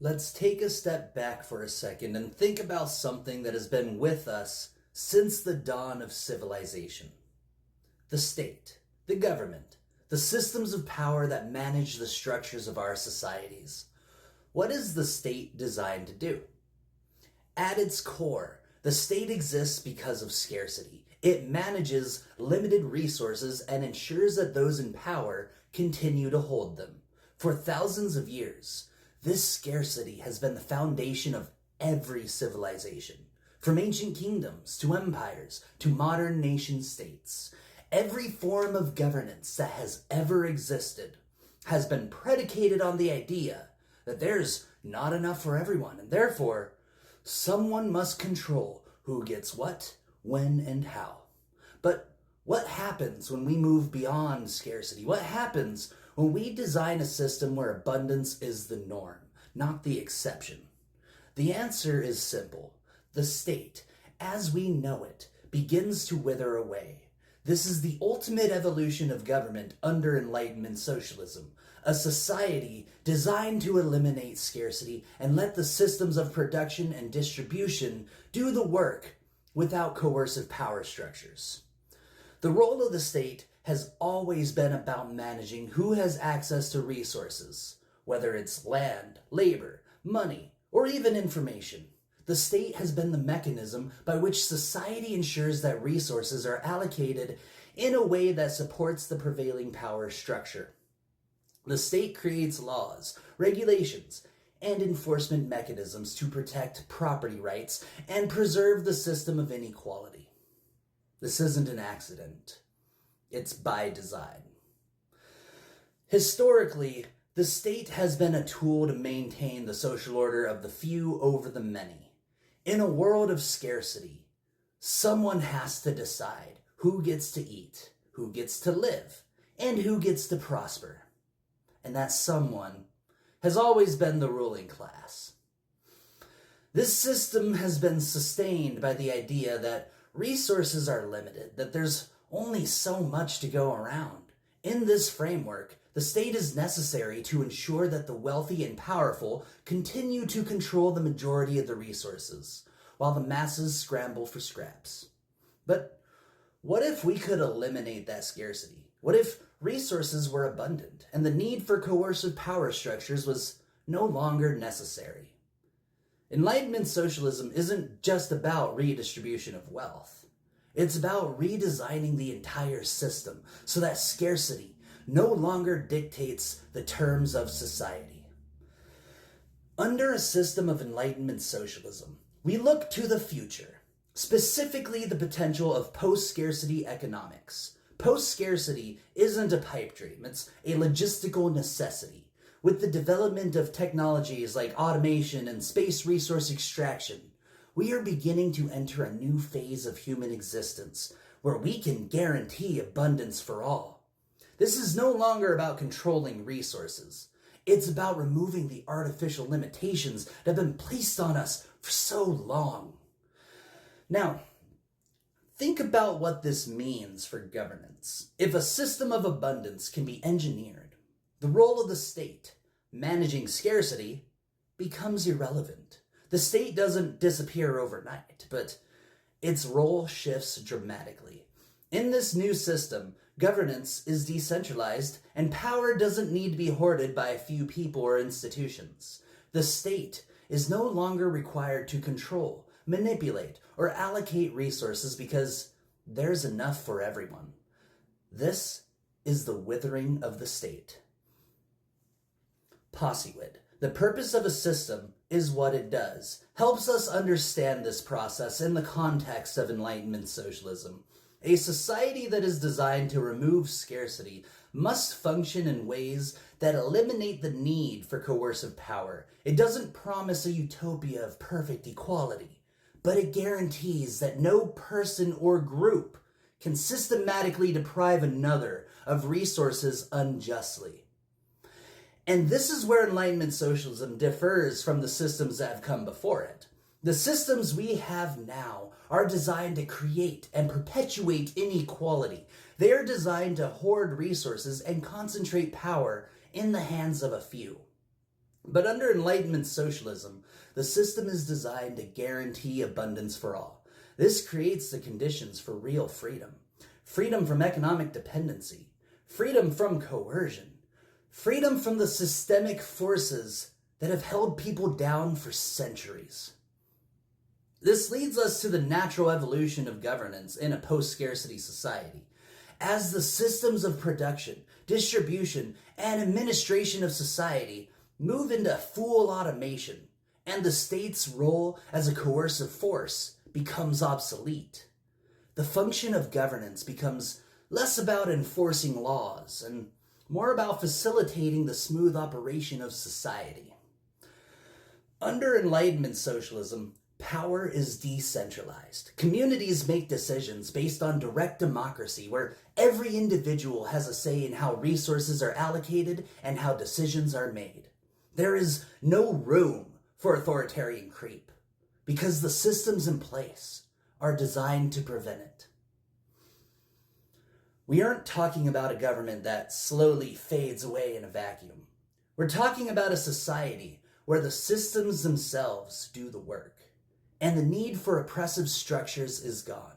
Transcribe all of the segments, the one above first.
Let's take a step back for a second and think about something that has been with us since the dawn of civilization. The state, the government, the systems of power that manage the structures of our societies. What is the state designed to do? At its core, the state exists because of scarcity. It manages limited resources and ensures that those in power continue to hold them. For thousands of years, this scarcity has been the foundation of every civilization, from ancient kingdoms to empires to modern nation states. Every form of governance that has ever existed has been predicated on the idea that there's not enough for everyone, and therefore, someone must control who gets what, when, and how. But what happens when we move beyond scarcity? What happens when we design a system where abundance is the norm, not the exception? The answer is simple. The state, as we know it, begins to wither away. This is the ultimate evolution of government under Enlightenment Socialism, a society designed to eliminate scarcity and let the systems of production and distribution do the work without coercive power structures. The role of the state has always been about managing who has access to resources, whether it's land, labor, money, or even information. The state has been the mechanism by which society ensures that resources are allocated in a way that supports the prevailing power structure. The state creates laws, regulations, and enforcement mechanisms to protect property rights and preserve the system of inequality. This isn't an accident. It's by design. Historically, the state has been a tool to maintain the social order of the few over the many. In a world of scarcity, someone has to decide who gets to eat, who gets to live, and who gets to prosper. And that someone has always been the ruling class. This system has been sustained by the idea that resources are limited, that there's only so much to go around. In this framework, the state is necessary to ensure that the wealthy and powerful continue to control the majority of the resources, while the masses scramble for scraps. But what if we could eliminate that scarcity? What if resources were abundant and the need for coercive power structures was no longer necessary? Enlightenment socialism isn't just about redistribution of wealth. It's about redesigning the entire system so that scarcity no longer dictates the terms of society. Under a system of Enlightenment socialism, we look to the future, specifically the potential of post-scarcity economics. Post-scarcity isn't a pipe dream, it's a logistical necessity. With the development of technologies like automation and space resource extraction, we are beginning to enter a new phase of human existence where we can guarantee abundance for all. This is no longer about controlling resources. It's about removing the artificial limitations that have been placed on us for so long. Now, think about what this means for governance. If a system of abundance can be engineered, the role of the state, managing scarcity, becomes irrelevant. The state doesn't disappear overnight, but its role shifts dramatically. In this new system, governance is decentralized, and power doesn't need to be hoarded by a few people or institutions. The state is no longer required to control, manipulate, or allocate resources because there's enough for everyone. This is the withering of the state. Possewood. The purpose of a system is what it does, helps us understand this process in the context of Enlightenment socialism. A society that is designed to remove scarcity must function in ways that eliminate the need for coercive power. It doesn't promise a utopia of perfect equality, but it guarantees that no person or group can systematically deprive another of resources unjustly. And this is where Enlightenment socialism differs from the systems that have come before it. The systems we have now are designed to create and perpetuate inequality. They are designed to hoard resources and concentrate power in the hands of a few. But under Enlightenment Socialism, the system is designed to guarantee abundance for all. This creates the conditions for real freedom. Freedom from economic dependency. Freedom from coercion. Freedom from the systemic forces that have held people down for centuries. This leads us to the natural evolution of governance in a post-scarcity society. As the systems of production, distribution, and administration of society move into full automation, and the state's role as a coercive force becomes obsolete, the function of governance becomes less about enforcing laws and more about facilitating the smooth operation of society. Under Enlightenment Socialism, power is decentralized. Communities make decisions based on direct democracy, where every individual has a say in how resources are allocated and how decisions are made. There is no room for authoritarian creep, because the systems in place are designed to prevent it. We aren't talking about a government that slowly fades away in a vacuum. We're talking about a society where the systems themselves do the work, and the need for oppressive structures is gone.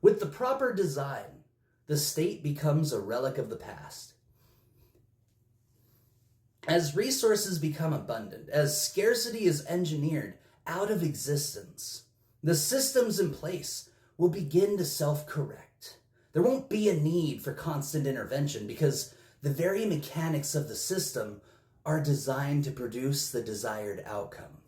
With the proper design, the state becomes a relic of the past. As resources become abundant, as scarcity is engineered out of existence, the systems in place will begin to self-correct. There won't be a need for constant intervention because the very mechanics of the system are designed to produce the desired outcome.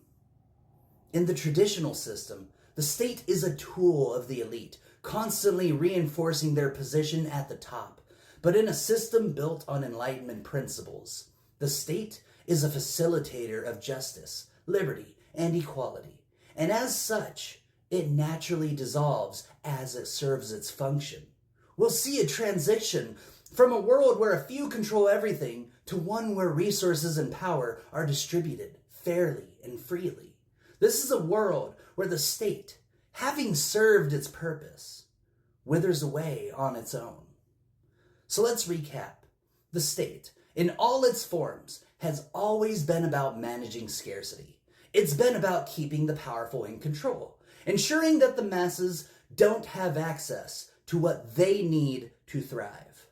In the traditional system, the state is a tool of the elite, constantly reinforcing their position at the top. But in a system built on Enlightenment principles, the state is a facilitator of justice, liberty, and equality. And as such, it naturally dissolves as it serves its function. We'll see a transition from a world where a few control everything to one where resources and power are distributed fairly and freely. This is a world where the state, having served its purpose, withers away on its own. So let's recap. The state, in all its forms, has always been about managing scarcity. It's been about keeping the powerful in control, ensuring that the masses don't have access to what they need to thrive.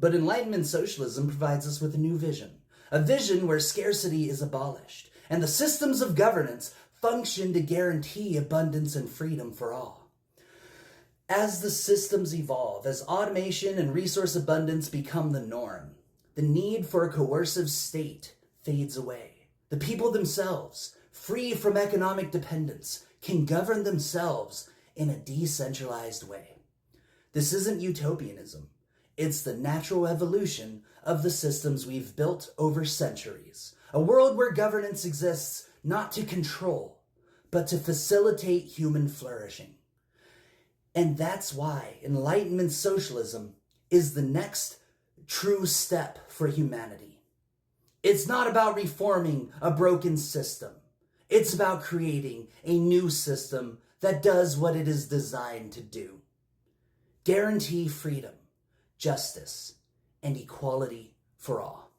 But Enlightenment Socialism provides us with a new vision, a vision where scarcity is abolished, and the systems of governance function to guarantee abundance and freedom for all. As the systems evolve, as automation and resource abundance become the norm, the need for a coercive state fades away. The people themselves, free from economic dependence, can govern themselves in a decentralized way. This isn't utopianism. It's the natural evolution of the systems we've built over centuries. A world where governance exists not to control, but to facilitate human flourishing. And that's why Enlightenment Socialism is the next true step for humanity. It's not about reforming a broken system. It's about creating a new system that does what it is designed to do. Guarantee freedom, justice, and equality for all.